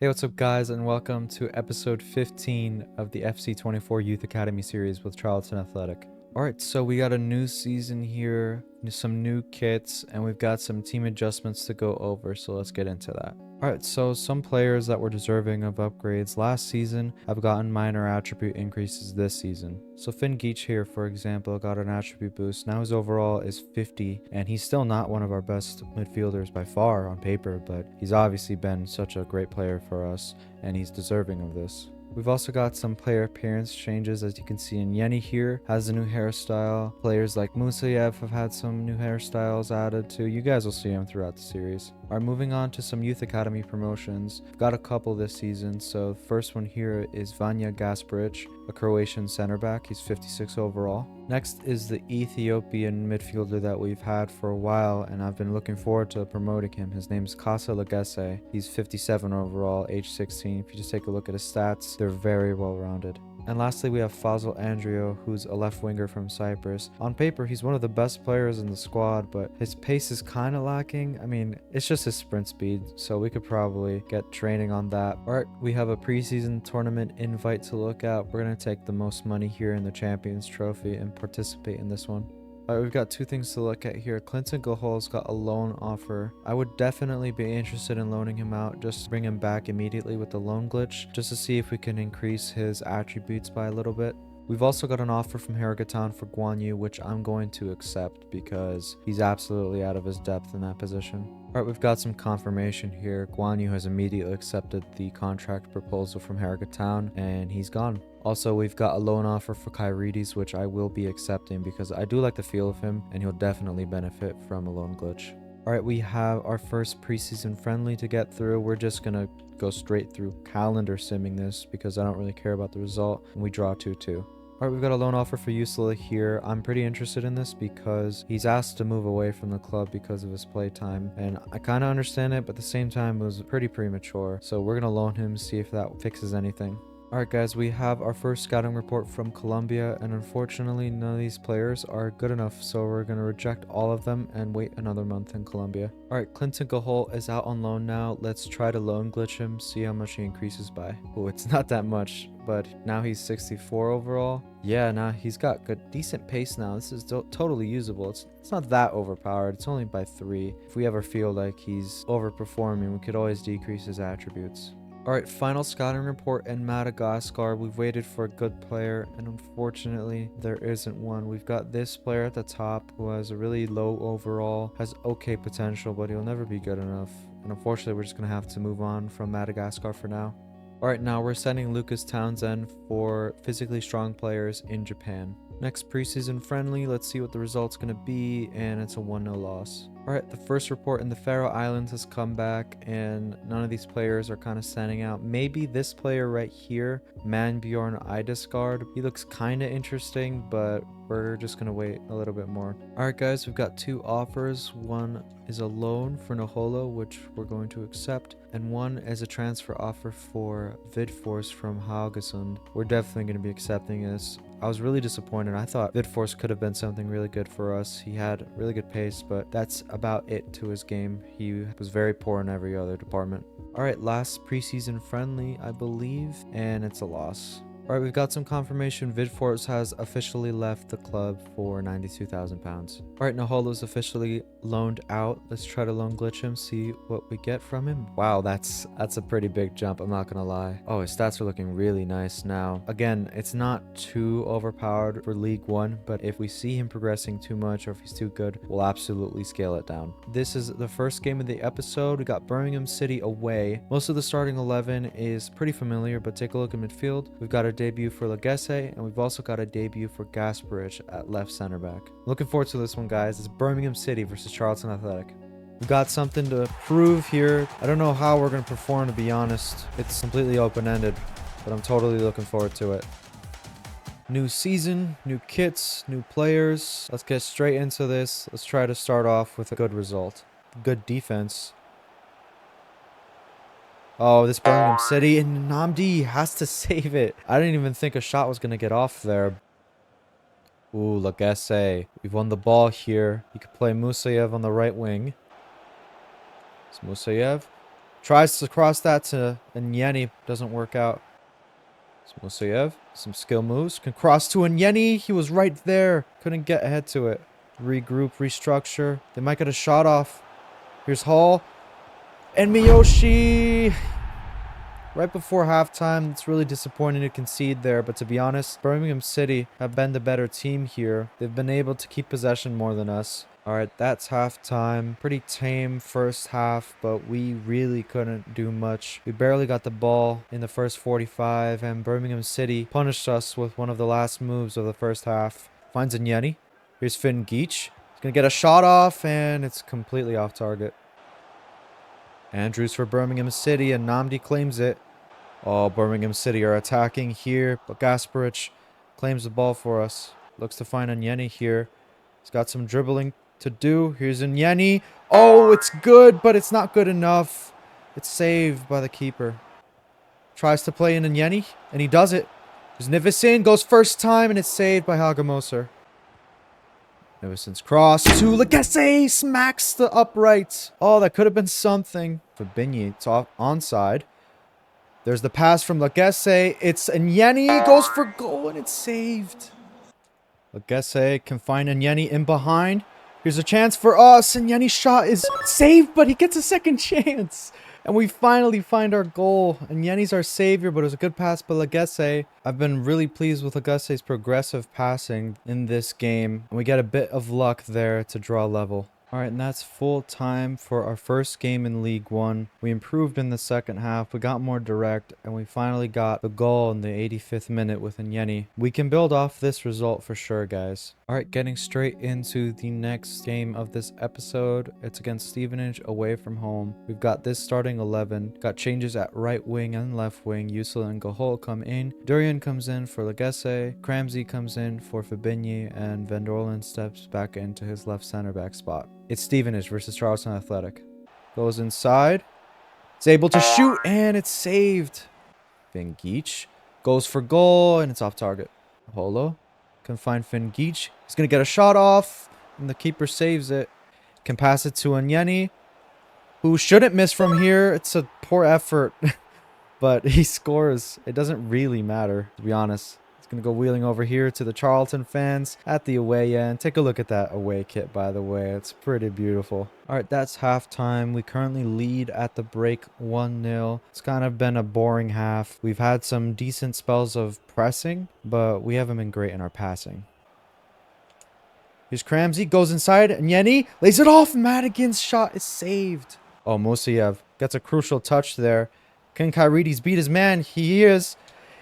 Hey, what's up, guys, and welcome to episode 15 of the FC24 Youth Academy series with Charlton Athletic. Alright, so we got a new season here, some new kits, and we've got some team adjustments to go over, so let's get into that. Alright, so some players that were deserving of upgrades last season have gotten minor attribute increases this season. So Finn Geach here, for example, got an attribute boost. Now his overall is 50, and he's still not one of our best midfielders by far on paper, but he's obviously been such a great player for us, and he's deserving of this. We've also got some player appearance changes, as you can see in Yeni here has a new hairstyle. Players like Musayev have had some new hairstyles added too. You guys will see them throughout the series. Alright, moving on to some youth academy promotions. We've got a couple this season. So the first one here is Vanja Gasparic, a Croatian center back. He's 56 overall. Next is the Ethiopian midfielder that we've had for a while, and I've been looking forward to promoting him. His name is Kasa Legesse. He's 57 overall, age 16. If you just take a look at his stats, they're very well rounded. And lastly, we have Fazil Andrio, who's a left winger from Cyprus. On paper, he's one of the best players in the squad, but his pace is kind of lacking. I mean, it's just his sprint speed, so we could probably get training on that. Alright, we have a preseason tournament invite to look at. We're going to take the most money here in the Champions Trophy and participate in this one. Alright, we've got two things to look at here. Clinton Gahol's got a loan offer. I would definitely be interested in loaning him out, just to bring him back immediately with the loan glitch, just to see if we can increase his attributes by a little bit. We've also got an offer from Harrogatown for Guan Yu, which I'm going to accept because he's absolutely out of his depth in that position. Alright, we've got some confirmation here. Guan Yu has immediately accepted the contract proposal from Harrogatown, and he's gone. Also, we've got a loan offer for Kyrides, which I will be accepting because I do like the feel of him, and he'll definitely benefit from a loan glitch. Alright, we have our first preseason friendly to get through. We're just going to go straight through calendar simming this because I don't really care about the result, and we draw 2-2. Alright, we've got a loan offer for Yusla here. I'm pretty interested in this because he's asked to move away from the club because of his playtime, and I kind of understand it, but at the same time it was pretty premature, so we're going to loan him, see if that fixes anything. Alright guys, we have our first scouting report from Colombia, and unfortunately none of these players are good enough, so we're going to reject all of them and wait another month in Colombia. Alright, Clinton Gahol is out on loan now. Let's try to loan glitch him, see how much he increases by. Oh, it's not that much, but now he's 64 overall. Yeah, nah, he's got good, decent pace now. This is totally usable. It's not that overpowered. It's only by 3. If we ever feel like he's overperforming, we could always decrease his attributes. Alright, final scouting report in Madagascar. We've waited for a good player, and unfortunately, there isn't one. We've got this player at the top who has a really low overall, has okay potential, but he'll never be good enough. And unfortunately, we're just going to have to move on from Madagascar for now. Alright, now we're sending Lucas Townsend for physically strong players in Japan. Next preseason friendly, let's see what the result's going to be, and it's a 1-0 loss. Alright, the first report in the Faroe Islands has come back, and none of these players are kind of standing out. Maybe this player right here, Manbjorn Idesgard. He looks kind of interesting, but we're just going to wait a little bit more. Alright guys, we've got 2 offers. One is a loan for Noholo, which we're going to accept, and one is a transfer offer for Vidforce from Haugesund. We're definitely going to be accepting this. I was really disappointed. I thought Vidforce could have been something really good for us. He had really good pace, but that's about it to his game. He was very poor in every other department. Alright, last preseason friendly, I believe, and it's a loss. Alright, we've got some confirmation. Vidforce has officially left the club for £92,000. Alright, Noholo's officially loaned out. Let's try to loan glitch him, see what we get from him. Wow, that's a pretty big jump, I'm not gonna lie. Oh, his stats are looking really nice now. Again, it's not too overpowered for League 1, but if we see him progressing too much or if he's too good, we'll absolutely scale it down. This is the first game of the episode. We got Birmingham City away. Most of the starting 11 is pretty familiar, but take a look at midfield. We've got a debut for Legesse, and we've also got a debut for Gasparic at left center back. Looking forward to this one, guys. It's Birmingham City versus Charlton Athletic. We've got something to prove here. I don't know how we're going to perform, to be honest. It's completely open-ended, but I'm totally looking forward to it. New season, new kits, new players. Let's get straight into this. Let's try to start off with a good result. Good defense. Oh, this Birmingham City, and Namdi has to save it. I didn't even think a shot was going to get off there. Ooh, Legesse. We've won the ball here. You could play Musayev on the right wing. It's Musayev. Tries to cross that to Nyeni. Doesn't work out. Musayev, some skill moves. Can cross to Nyeni. He was right there. Couldn't get ahead to it. Regroup, restructure. They might get a shot off. Here's Hall. And Miyoshi. Right before halftime, it's really disappointing to concede there. But to be honest, Birmingham City have been the better team here. They've been able to keep possession more than us. All right, that's halftime. Pretty tame first half, but we really couldn't do much. We barely got the ball in the first 45, and Birmingham City punished us with one of the last moves of the first half. Finds Nyeni. Here's Finn Geach. He's going to get a shot off, and it's completely off target. Andrews for Birmingham City, and Namdi claims it. Oh, Birmingham City are attacking here, but Gasparic claims the ball for us. Looks to find Nyeni here. He's got some dribbling to do. Here's Nyeni. Oh, it's good, but it's not good enough. It's saved by the keeper. Tries to play in Nyeni, and he does it. There's Nivisin, goes first time, and it's saved by Hagamoser. Nivisin's cross to Legesse, smacks the upright. Oh, that could have been something. Fabinho, it's off onside. There's the pass from Legesse. It's Nyeni, goes for goal, and it's saved. Legesse can find Nyeni in behind. Here's a chance for us. Nyeni's shot is saved, but he gets a second chance. And we finally find our goal. Nyeni's our savior, but it was a good pass by Legesse. I've been really pleased with Legesse's progressive passing in this game. And we get a bit of luck there to draw level. All right, and that's full time for our first game in League One. We improved in the second half. We got more direct, and we finally got the goal in the 85th minute with Nyeni. We can build off this result for sure, guys. All right, getting straight into the next game of this episode. It's against Stevenage away from home. We've got this starting 11. Got changes at right wing and left wing. Yusel and Gahol come in. Durian comes in for Legesse. Cramsey comes in for Fabinho, and Van Dorlen steps back into his left center back spot. It's Stevenage versus Charlton Athletic. Goes inside. It's able to shoot, and it's saved. Finn Geach goes for goal, and it's off target. Holo can find Finn Geach. He's going to get a shot off, and the keeper saves it. Can pass it to Nyeni, who shouldn't miss from here. It's a poor effort, but he scores. It doesn't really matter, to be honest. Gonna go wheeling over here to the Charlton fans at the away end. Take a look at that away kit, by the way. It's pretty beautiful. All right, that's halftime. We currently lead at the break 1-0. It's kind of been a boring half. We've had some decent spells of pressing, but we haven't been great in our passing. Here's Cramsey, goes inside. Nyeni lays it off. Madigan's shot is saved. Oh, Musayev gets a crucial touch there. Can Kyrides beat his man? He is.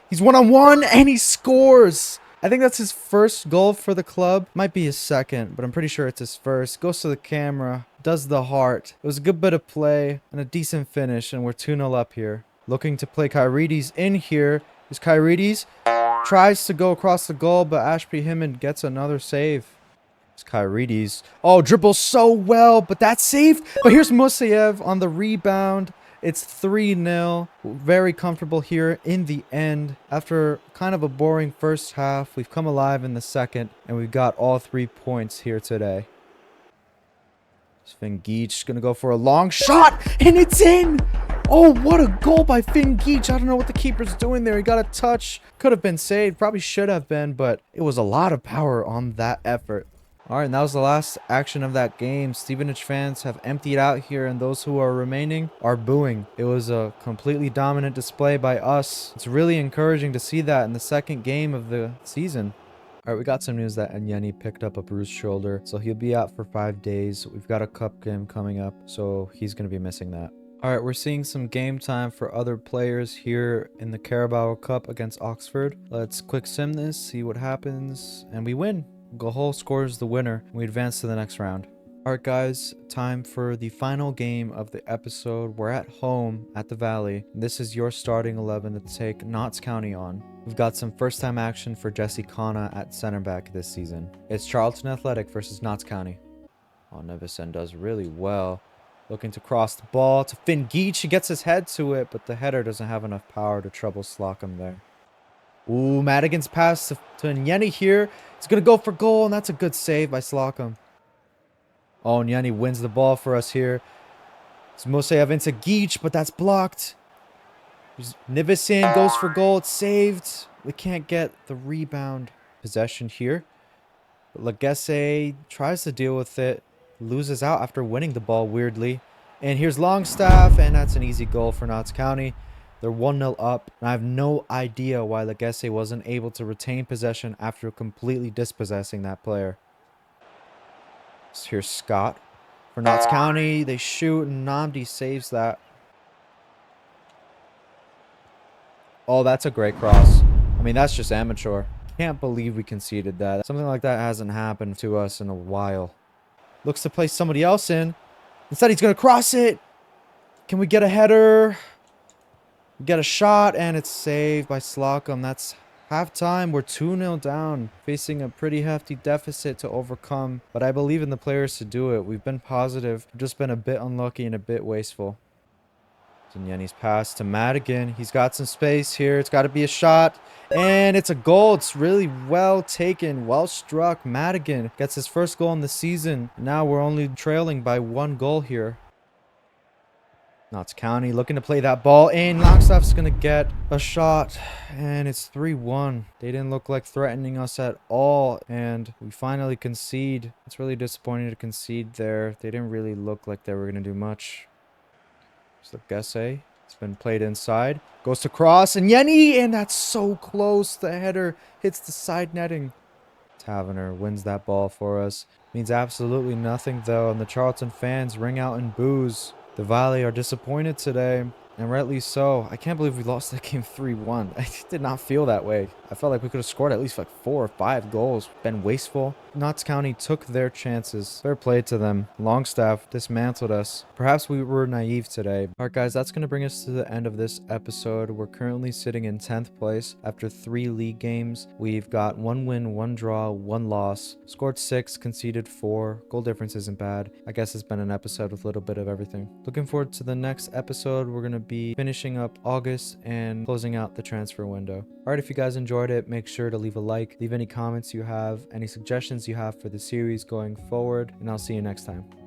He's one-on-one, and he scores. I think that's his first goal for the club. Might be his second, but I'm pretty sure it's his first. Goes to the camera, does the heart. It was a good bit of play and a decent finish, and we're 2-0 up here. Looking to play Kyrides in here. Here's Kyrides. Tries to go across the goal, but Ashby Himond gets another save. It's Kyrides. Oh, dribbles so well, but that's saved. But here's Musayev on the rebound. It's 3-0. Very comfortable here in the end. After kind of a boring first half, we've come alive in the second, and we've got all 3 points here today. Finn Geach going to go for a long shot, and it's in! Oh, what a goal by Finn Geach. I don't know what the keeper's doing there. He got a touch. Could have been saved. Probably should have been, but it was a lot of power on that effort. All right, and that was the last action of that game. Stevenage fans have emptied out here, and those who are remaining are booing. It was a completely dominant display by us. It's really encouraging to see that in the second game of the season. All right, we got some news that Nyeni picked up a bruised shoulder, so he'll be out for 5 days. We've got a cup game coming up, so he's going to be missing that. All right, we're seeing some game time for other players here in the Carabao Cup against Oxford. Let's quick sim this, see what happens, and we win. Gahol scores the winner, and we advance to the next round. Alright guys, time for the final game of the episode. We're at home at the Valley. This is your starting 11 to take Notts County on. We've got some first time action for Jesse Kana at center back this season. It's Charlton Athletic versus Notts County. Oh, Nevison does really well. Looking to cross the ball to Finn Geach. He gets his head to it, but the header doesn't have enough power to trouble Slocum there. Ooh, Madigan's pass to Nyeni here. He's going to go for goal, and that's a good save by Slocum. Oh, Nyeni wins the ball for us here. It's Moseyev into Geach, but that's blocked. Nivison goes for goal. It's saved. We can't get the rebound. Possession here. But Lagesse tries to deal with it. Loses out after winning the ball weirdly. And here's Longstaff, and that's an easy goal for Notts County. They're 1-0 up. And I have no idea why Lagesse wasn't able to retain possession after completely dispossessing that player. So here's Scott for Notts County. They shoot, and Namdi saves that. Oh, that's a great cross. I mean, that's just amateur. Can't believe we conceded that. Something like that hasn't happened to us in a while. Looks to place somebody else in. Instead, he's going to cross it. Can we get a header? We get a shot, and it's saved by Slocum. That's halftime. We're 2-0 down, facing a pretty hefty deficit to overcome. But I believe in the players to do it. We've been positive. We've just been a bit unlucky and a bit wasteful. Yeni's pass to Madigan. He's got some space here. It's got to be a shot. And it's a goal. It's really well taken. Well struck. Madigan gets his first goal in the season. Now we're only trailing by 1 goal here. Notts County looking to play that ball in. Longstaff's going to get a shot. And it's 3-1. They didn't look like threatening us at all. And we finally concede. It's really disappointing to concede there. They didn't really look like they were going to do much. Lagesse. It's been played inside. Goes to cross. And Yeni! And that's so close. The header hits the side netting. Taverner wins that ball for us. Means absolutely nothing, though. And the Charlton fans ring out in boos. The Valley are disappointed today. And rightly so. I can't believe we lost that game 3-1. I did not feel that way. I felt like we could have scored at least like 4 or 5 goals. Been wasteful. Notts County took their chances. Fair play to them. Longstaff dismantled us. Perhaps we were naive today. Alright guys, that's going to bring us to the end of this episode. We're currently sitting in 10th place after 3 league games. We've got 1 win, 1 draw, 1 loss. Scored 6, conceded 4. Goal difference isn't bad. I guess it's been an episode with a little bit of everything. Looking forward to the next episode. We're going to be finishing up August and closing out the transfer window. Alright, if you guys enjoyed it, make sure to leave a like, leave any comments you have, any suggestions you have for the series going forward, and I'll see you next time.